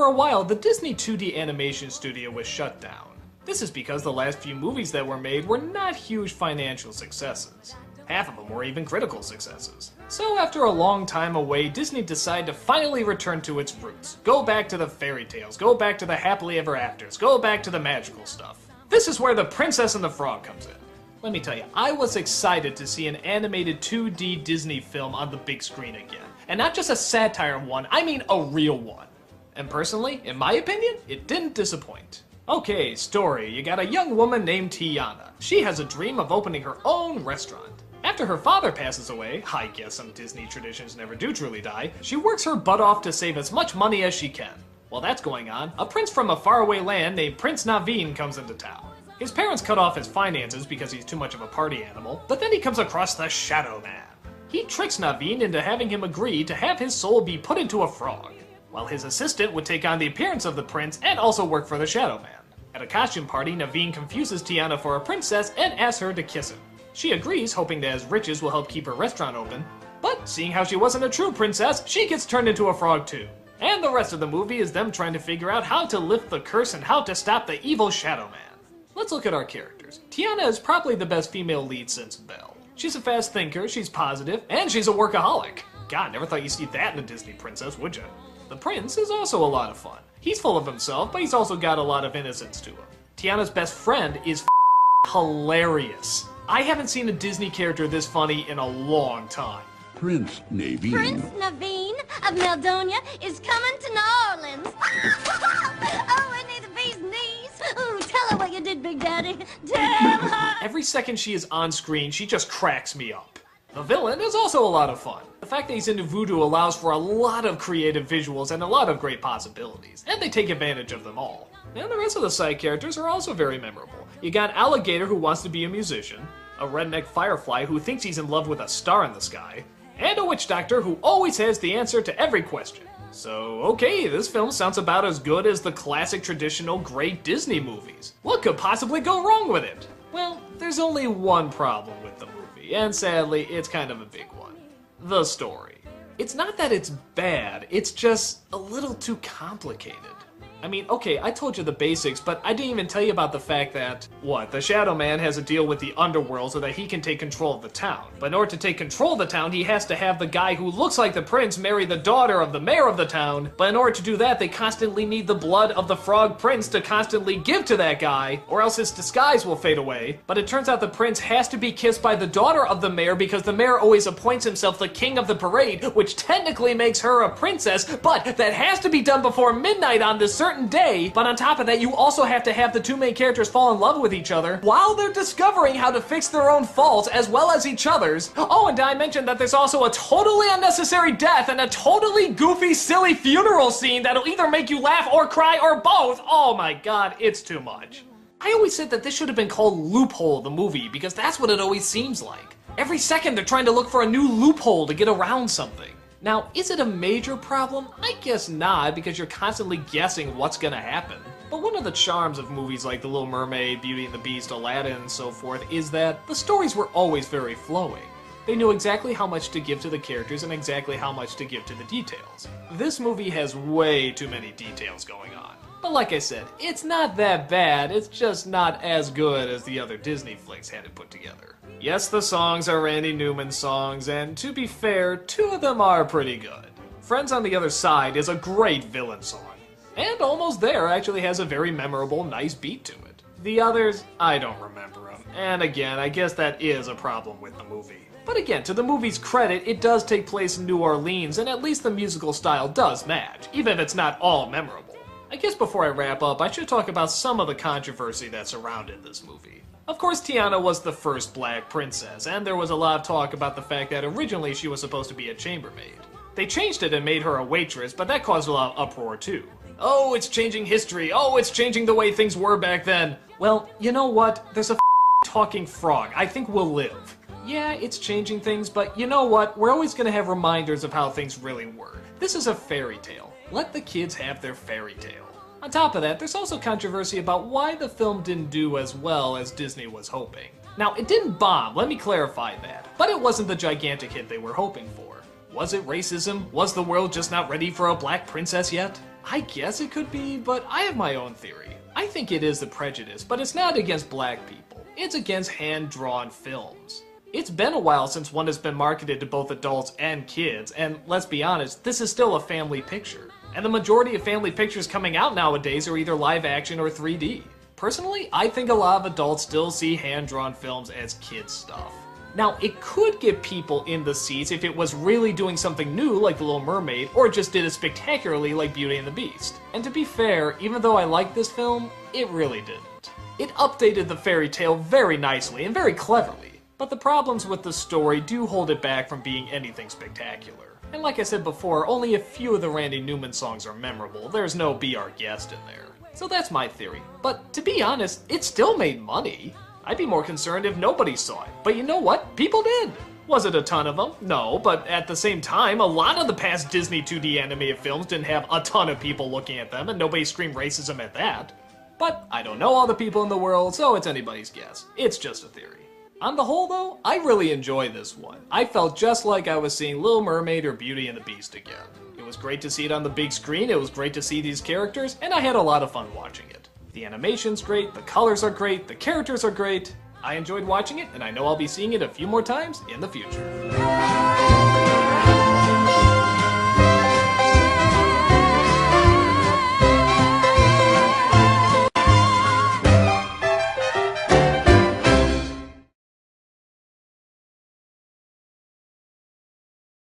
for a while, the Disney 2D animation studio was shut down. This is because the last few movies that were made were not huge financial successes. Half of them were even critical successes. So after a long time away, Disney decided to finally return to its roots. Go back to the fairy tales, go back to the happily ever afters, go back to the magical stuff. This is where The Princess and the Frog comes in. Let me tell you, I was excited to see an animated 2D Disney film on the big screen again. And not just a satire one, I mean a real one. And personally, in my opinion, it didn't disappoint. Okay, story. You got a young woman named Tiana. She has a dream of opening her own restaurant. After her father passes away, I guess some Disney traditions never do truly die, she works her butt off to save as much money as she can. While that's going on, a prince from a faraway land named Prince Naveen comes into town. His parents cut off his finances because he's too much of a party animal, but then he comes across the Shadow Man. He tricks Naveen into having him agree to have his soul be put into a frog, while his assistant would take on the appearance of the prince and also work for the Shadow Man. At a costume party, Naveen confuses Tiana for a princess and asks her to kiss him. She agrees, hoping that his riches will help keep her restaurant open, but seeing how she wasn't a true princess, she gets turned into a frog too. And the rest of the movie is them trying to figure out how to lift the curse and how to stop the evil Shadow Man. Let's look at our characters. Tiana is probably the best female lead since Belle. She's a fast thinker, she's positive, and she's a workaholic. God, never thought you'd see that in a Disney princess, would ya? The prince is also a lot of fun. He's full of himself, but he's also got a lot of innocence to him. Tiana's best friend is hilarious. I haven't seen a Disney character this funny in a long time. Prince Naveen. Prince Naveen of Meldonia is coming to New Orleans. Oh, I need the bee's knees. Ooh, tell her what you did, Big Daddy. Tell her. Every second she is on screen, she just cracks me up. The villain is also a lot of fun. The fact that he's into voodoo allows for a lot of creative visuals and a lot of great possibilities, and they take advantage of them all. And the rest of the side characters are also very memorable. You got an alligator who wants to be a musician, a redneck firefly who thinks he's in love with a star in the sky, and a witch doctor who always has the answer to every question. So, okay, this film sounds about as good as the classic traditional great Disney movies. What could possibly go wrong with it? Well, there's only one problem with the movie, and sadly, it's kind of a big one. The story. It's not that it's bad, it's just a little too complicated. I mean, okay, I told you the basics, but I didn't even tell you about the fact that, the Shadow Man has a deal with the underworld so that he can take control of the town. But in order to take control of the town, he has to have the guy who looks like the prince marry the daughter of the mayor of the town. But in order to do that, they constantly need the blood of the frog prince to constantly give to that guy, or else his disguise will fade away. But it turns out the prince has to be kissed by the daughter of the mayor because the mayor always appoints himself the king of the parade, which technically makes her a princess, but that has to be done before midnight on this certain day. But on top of that, you also have to have the two main characters fall in love with each other while they're discovering how to fix their own faults as well as each other's. Oh, and I mentioned that there's also a totally unnecessary death and a totally goofy, silly funeral scene that'll either make you laugh or cry or both. Oh my god, it's too much. I always said that this should have been called Loophole, the movie, because that's what it always seems like. Every second they're trying to look for a new loophole to get around something. Now, is it a major problem? I guess not, because you're constantly guessing what's gonna happen. But one of the charms of movies like The Little Mermaid, Beauty and the Beast, Aladdin, and so forth is that the stories were always very flowing. They knew exactly how much to give to the characters and exactly how much to give to the details. This movie has way too many details going on. But like I said, it's not that bad, it's just not as good as the other Disney flicks had it put together. Yes, the songs are Randy Newman songs, and to be fair, two of them are pretty good. Friends on the Other Side is a great villain song. And Almost There actually has a very memorable, nice beat to it. The others, I don't remember them. And again, I guess that is a problem with the movie. But again, to the movie's credit, it does take place in New Orleans, and at least the musical style does match, even if it's not all memorable. I guess before I wrap up, I should talk about some of the controversy that surrounded this movie. Of course, Tiana was the first black princess, and there was a lot of talk about the fact that originally she was supposed to be a chambermaid. They changed it and made her a waitress, but that caused a lot of uproar too. Oh, it's changing history. Oh, it's changing the way things were back then. Well, you know what? There's a talking frog. I think we'll live. Yeah, it's changing things, but you know what? We're always gonna have reminders of how things really were. This is a fairy tale. Let the kids have their fairy tale. On top of that, there's also controversy about why the film didn't do as well as Disney was hoping. Now, it didn't bomb, let me clarify that, but it wasn't the gigantic hit they were hoping for. Was it racism? Was the world just not ready for a black princess yet? I guess it could be, but I have my own theory. I think it is the prejudice, but it's not against black people. It's against hand-drawn films. It's been a while since one has been marketed to both adults and kids, and let's be honest, this is still a family picture. And the majority of family pictures coming out nowadays are either live action or 3D. Personally, I think a lot of adults still see hand-drawn films as kids' stuff. Now, it could get people in the seats if it was really doing something new like The Little Mermaid, or just did it spectacularly like Beauty and the Beast. And to be fair, even though I like this film, it really didn't. It updated the fairy tale very nicely and very cleverly, but the problems with the story do hold it back from being anything spectacular. And like I said before, only a few of the Randy Newman songs are memorable. There's no Be Our Guest in there. So that's my theory. But to be honest, it still made money. I'd be more concerned if nobody saw it. But you know what? People did. Was it a ton of them? No, but at the same time, a lot of the past Disney 2D animated films didn't have a ton of people looking at them, and nobody screamed racism at that. But I don't know all the people in the world, so it's anybody's guess. It's just a theory. On the whole, though, I really enjoyed this one. I felt just like I was seeing Little Mermaid or Beauty and the Beast again. It was great to see it on the big screen, it was great to see these characters, and I had a lot of fun watching it. The animation's great, the colors are great, the characters are great. I enjoyed watching it, and I know I'll be seeing it a few more times in the future.